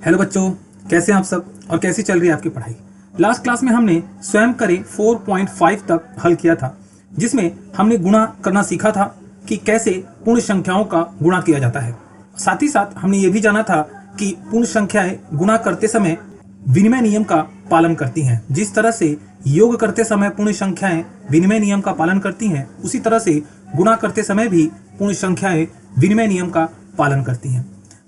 Hello बच्चों, कैसे हैं आप सब और कैसी चल रही है आपकी पढ़ाई। लास्ट क्लास में हमने स्वयं करे 4.5 तक हल किया था, जिसमें हमने गुणा करना सीखा था कि कैसे पूर्ण संख्याओं का गुणा किया जाता है। साथ ही साथ हमने ये भी जाना था कि पूर्ण संख्याएं गुणा करते समय विनिमय नियम का पालन करती हैं। जिस तरह से योग करते समय पूर्ण संख्याएं विनिमय नियम का पालन करती हैं, उसी तरह से गुणा करते समय भी पूर्ण संख्याएं विनिमय नियम का पालन करती हैं।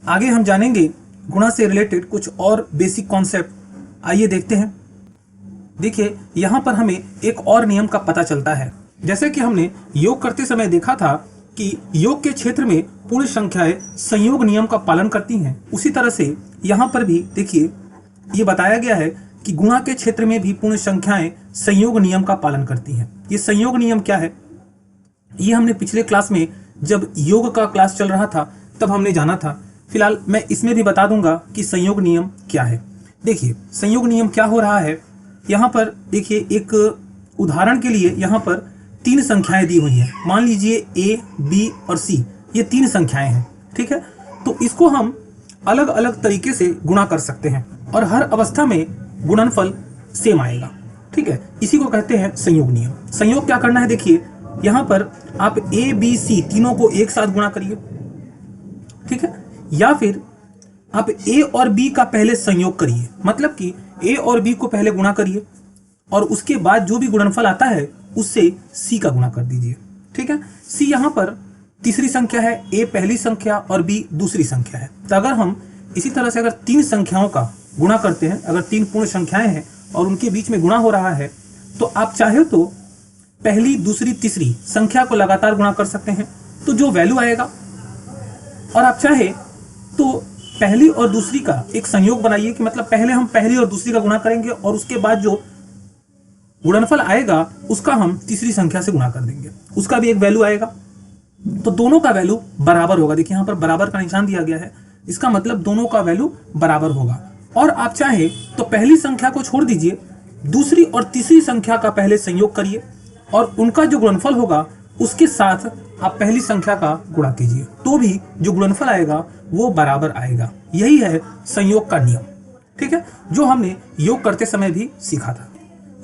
आगे हम जानेंगे गुणा से रिलेटेड कुछ और बेसिक कॉन्सेप्ट। आइए देखते हैं। देखिए, यहाँ पर हमें एक और नियम का पता चलता है। जैसे कि हमने योग करते समय देखा था कि योग के क्षेत्र में पूर्ण संख्याएं संयोग नियम का पालन करती हैं, उसी तरह से यहाँ पर भी देखिए ये बताया गया है कि गुणा के क्षेत्र में भी पूर्ण संख्याएं संयोग नियम का पालन करती हैं। ये संयोग नियम क्या है, ये हमने पिछले क्लास में जब योग का क्लास चल रहा था तब हमने जाना था। फिलहाल मैं इसमें भी बता दूंगा कि संयोग नियम क्या है। देखिए, संयोग नियम क्या हो रहा है। यहाँ पर देखिए, एक उदाहरण के लिए यहाँ पर 3 संख्याएं दी हुई हैं। मान लीजिए A, B और C, ये 3 संख्याएं हैं, ठीक है। तो इसको हम अलग अलग तरीके से गुणा कर सकते हैं और हर अवस्था में गुणनफल सेम आएगा, ठीक है। इसी को कहते हैं संयोग नियम। संयोग क्या करना है, देखिए यहाँ पर आप A, B, C तीनों को एक साथ गुणा करिए, ठीक है। या फिर आप A और B का पहले संयोग करिए, मतलब कि A और B को पहले गुणा करिए और उसके बाद जो भी गुणनफल आता है उससे C का गुणा कर दीजिए, ठीक है। C यहाँ पर तीसरी संख्या है, A पहली संख्या और B दूसरी संख्या है। तो अगर हम इसी तरह से अगर 3 संख्याओं का गुणा करते हैं, अगर 3 पूर्ण संख्याएं हैं और उनके बीच में गुणा हो रहा है, तो आप चाहे तो पहली, दूसरी, तीसरी संख्या को लगातार गुणा कर सकते हैं, तो जो वैल्यू आएगा, और आप चाहे तो पहली और दूसरी का एक संयोग बनाइए कि मतलब पहले हम पहली और दूसरी का गुणा करेंगे और उसके बाद जो गुणनफल आएगा उसका हम तीसरी संख्या से गुणा कर देंगे, उसका भी एक वैल्यू आएगा। तो दोनों का वैल्यू बराबर होगा। देखिए यहाँ पर बराबर का निशान दिया गया है, इसका मतलब दोनों का वैल्यू बराबर होगा। और आप चाहे तो पहली संख्या को छोड़ दीजिए, दूसरी और तीसरी संख्या का पहले संयोग करिए और उनका जो गुणनफल होगा उसके साथ आप पहली संख्या का गुणा कीजिए, तो भी जो गुणनफल आएगा वो बराबर आएगा। यही है संयोग का नियम, ठीक है, जो हमने योग करते समय भी सीखा था।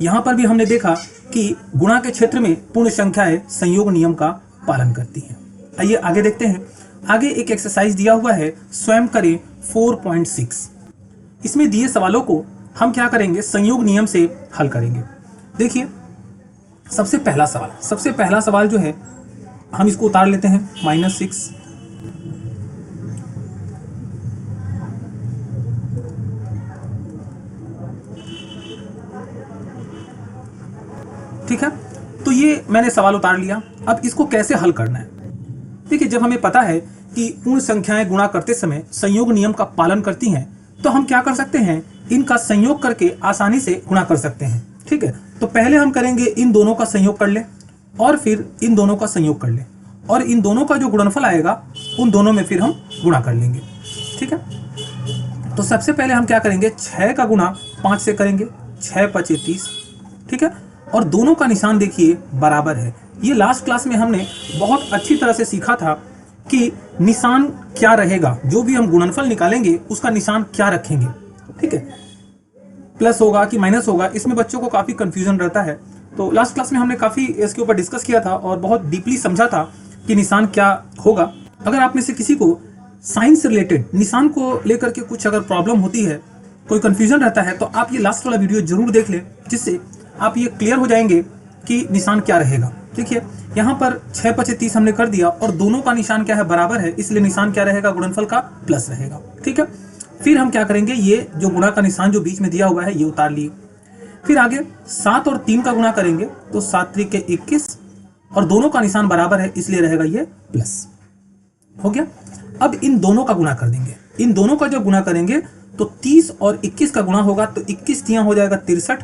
यहाँ पर भी हमने देखा कि गुणा के क्षेत्र में पूर्ण संख्याएं संयोग नियम का पालन करती हैं। आइए आगे देखते हैं। आगे एक एक्सरसाइज दिया हुआ है, स्वयं करें 4.6। इसमें दिए सवालों को हम क्या करेंगे, संयोग नियम से हल करेंगे। देखिए, सबसे पहला सवाल जो है हम इसको उतार लेते हैं, -6 ठीक है। तो ये मैंने सवाल उतार लिया। अब इसको कैसे हल करना है। देखिए, जब हमें पता है कि पूर्ण संख्याएं गुणा करते समय संयोग नियम का पालन करती हैं, तो हम क्या कर सकते हैं, इनका संयोग करके आसानी से गुणा कर सकते हैं, ठीक है। तो पहले हम करेंगे इन दोनों का संयोग कर लें और फिर इन दोनों का संयोग कर लें और इन दोनों का जो गुणनफल आएगा उन दोनों में फिर हम गुणा कर लेंगे, ठीक है। तो सबसे पहले हम क्या करेंगे, 6 का गुणा 5 से करेंगे, 6 × 5 = 30, ठीक है। और दोनों का निशान देखिए बराबर है। ये लास्ट क्लास में हमने बहुत अच्छी तरह से सीखा था कि निशान क्या रहेगा, जो भी हम गुणनफल निकालेंगे उसका निशान क्या रखेंगे, ठीक है। प्लस होगा कि माइनस होगा, इसमें बच्चों को काफ़ी कंफ्यूजन रहता है। तो लास्ट क्लास में हमने काफ़ी इसके ऊपर डिस्कस किया था और बहुत डीपली समझा था कि निशान क्या होगा। अगर आप में से किसी को साइंस से रिलेटेड निशान को लेकर के कुछ अगर प्रॉब्लम होती है, कोई कंफ्यूजन रहता है, तो आप ये लास्ट वाला वीडियो जरूर देख लें, जिससे आप ये क्लियर हो जाएंगे कि निशान क्या रहेगा। देखिए, यहाँ पर 6 × 5 = 30 हमने कर दिया और दोनों का निशान क्या है, बराबर है, इसलिए निशान क्या रहेगा, गुणनफल का प्लस रहेगा, ठीक है। फिर हम क्या करेंगे, ये जो गुणा का निशान जो बीच में दिया हुआ है ये उतार लिए। फिर आगे 7 और 3 का गुणा करेंगे तो 7 × 3 = 21 और दोनों का निशान बराबर है, इसलिए रहेगा ये प्लस, हो गया। अब इन दोनों का गुणा कर देंगे। इन दोनों का जब गुणा करेंगे तो 30 और 21 का गुणा होगा, तो 21 तियां हो जाएगा 63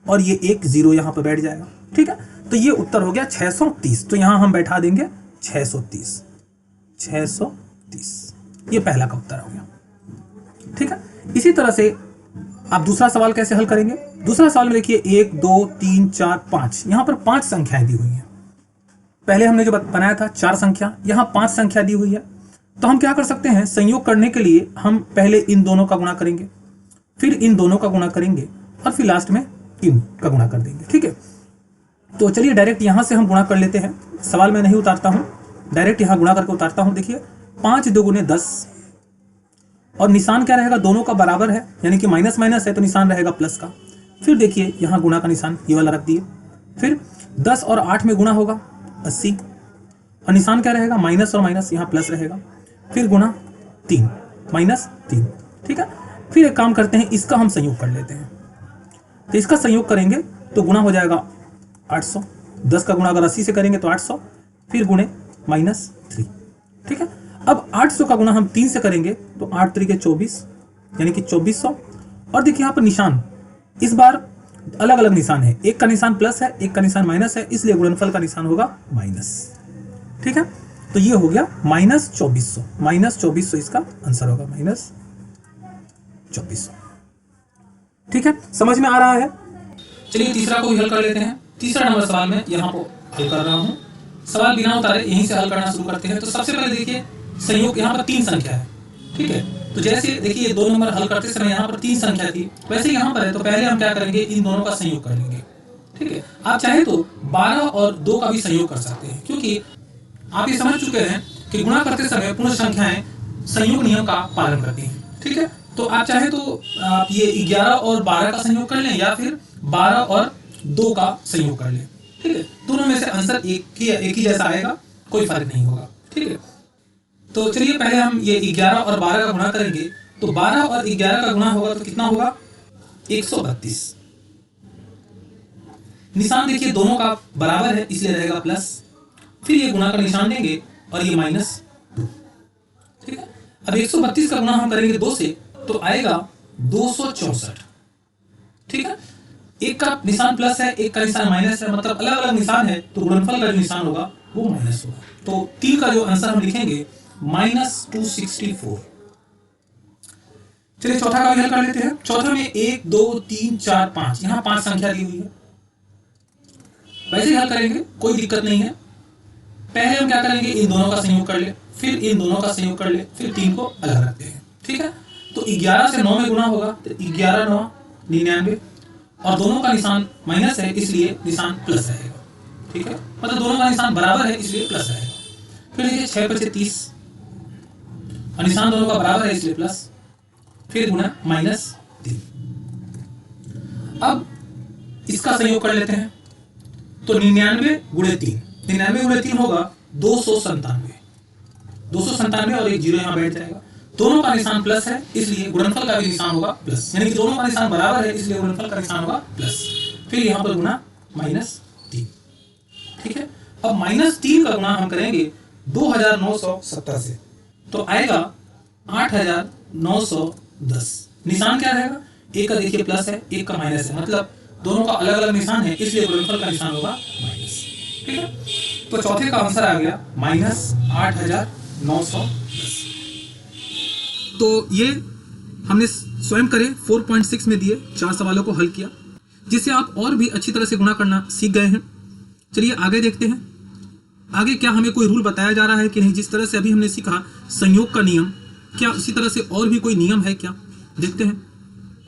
और ये एक 0 यहाँ पर बैठ जाएगा, ठीक है। तो ये उत्तर हो गया 630। तो यहाँ हम बैठा देंगे 630, 630, ये पहला का उत्तर हो गया, ठीक है। इसी तरह से आप दूसरा सवाल कैसे हल करेंगे। दूसरा सवाल में देखिए 1 2 3 4 5, यहाँ पर 5 संख्याएं दी हुई हैं। पहले हमने जो बनाया था 4 संख्या, यहाँ 5 संख्या दी हुई है। तो हम क्या कर सकते हैं, संयोग करने के लिए हम पहले इन दोनों का गुणा करेंगे, फिर इन दोनों का गुणा करेंगे और फिर लास्ट में इन का गुणा कर देंगे। ठीक है, तो चलिए डायरेक्ट यहां से हम गुणा कर लेते हैं। सवाल मैं नहीं उतारता हूं, डायरेक्ट यहां गुणा करके उतारता हूं। देखिए 5 दुगुने 10 और निशान क्या रहेगा, दोनों का बराबर है, यानी कि माइनस माइनस है तो निशान रहेगा प्लस का। फिर देखिए यहाँ गुणा का निशान ये वाला रख दिए, फिर 10 और 8 में गुणा होगा 80 और निशान क्या रहेगा, माइनस और माइनस, यहाँ प्लस रहेगा। फिर गुणा 3 माइनस 3। ठीक है, फिर एक काम करते हैं, इसका हम संयोग कर लेते हैं। तो इसका संयोग करेंगे तो गुणा हो जाएगा 800, 10 का गुणा अगर 80 से करेंगे तो 800, फिर गुणे -3। ठीक है, अब 800 का गुणा हम 3 से करेंगे तो 8 3 के 24, यानी कि 2400। और देखिए यहाँ पर निशान इस बार अलग अलग निशान है, एक का निशान प्लस है, एक का निशान माइनस है, इसलिए गुणनफल का निशान होगा माइनस। ठीक है, तो ये हो गया -2400, -2400 इसका आंसर होगा, -2400। ठीक है, समझ में आ रहा है। चलिए तीसरा को भी हल कर लेते हैं। तीसरा नंबर सवाल में यहाँ को हल कर रहा हूँ। सवाल बिना उतारे यहीं से हल करना शुरू करते हैं। तो सबसे पहले देखिए संयोग, यहाँ पर 3 संख्या है। ठीक है, तो जैसे देखिए 2 नंबर हल करते समय यहाँ पर 3 संख्या थी, वैसे यहाँ पर है, तो पहले हम क्या करेंगे, इन दोनों का संयोग कर लेंगे। ठीक है, आप चाहे तो 12 और 2 का भी संयोग कर सकते हैं, क्योंकि आप ये समझ चुके हैं कि गुणा करते समय पूर्ण संख्याएं संयोग नियम का पालन करती हैं। ठीक है, तो आप चाहे तो आप ये 11 और 12 का संयोग कर लें, या फिर 12 और 2 का संयोग कर लें। ठीक है, दोनों में से आंसर एक ही जैसा आएगा, कोई फर्क नहीं होगा। ठीक है, तो चलिए पहले हम ये 11 और 12 का गुणा करेंगे। तो 12 और 11 का गुणा होगा तो कितना होगा, 132। निशान देखिए दोनों का बराबर है, इसलिए रहेगा प्लस। फिर ये गुणा का निशान देंगे और ये -2। ठीक है, अब 132 का गुणा हम करेंगे 2 से तो आएगा 264। ठीक है, एक का निशान प्लस है, एक का निशान माइनस है, मतलब अलग अलग निशान है, तो गुणनफल का जो निशान होगा वो माइनस होगा। तो 3 का जो आंसर हम लिखेंगे -264। चलिए चौथा का भी हल कर लेते हैं। चौथा में 1 2 3 4 5, यहाँ 5 संख्या दी हुई है, वैसे ही हल करेंगे, कोई दिक्कत नहीं है। पहले हम क्या करेंगे, इन दोनों का संयोग कर ले, फिर इन दोनों का संयोग कर ले, फिर 3 को अलग रखते हैं। ठीक है, तो 11 से 9 में गुणा होगा तो 11 9 99, और दोनों का निशान माइनस है, इसलिए निशान प्लस रहेगा। ठीक है, मतलब दोनों का निशान बराबर है, इसलिए प्लस रहेगा। फिर देखिए 6 5 30 और निशान दोनों का बराबर है, इसलिए प्लस, फिर गुणा -3। अब इसका संयोग कर लेते हैं, तो 99 गुणे 3, 99 गुणे 3 होगा 297, 297 और एक जीरो यहाँ बैठ जाएगा। दोनों का निशान प्लस है, इसलिए गुणनफल का भी निशान होगा प्लस, यानी कि दोनों का निशान बराबर है, इसलिए गुणनफल का निशान होगा प्लस। फिर यहाँ पर गुणा -3। ठीक है, अब -3 का गुणा हम करेंगे 2970 से, तो आएगा 8910। निशान क्या रहेगा, एक का देखिए प्लस है, एक का माइनस है, मतलब दोनों का अलग अलग निशान है, इसलिए गुणनफल का निशान होगा माइनस। ठीक है, तो चौथे का आंसर आ गया -8910। तो ये हमने स्वयं करे 4.6 में दिए 4 सवालों को हल किया, जिससे आप और भी अच्छी तरह से गुणा करना सीख गए हैं। चलिए आगे देखते हैं, आगे क्या हमें कोई रूल बताया जा रहा है कि नहीं। जिस तरह से अभी हमने सीखा संयोग का नियम, क्या उसी तरह से और भी कोई नियम है क्या, देखते हैं।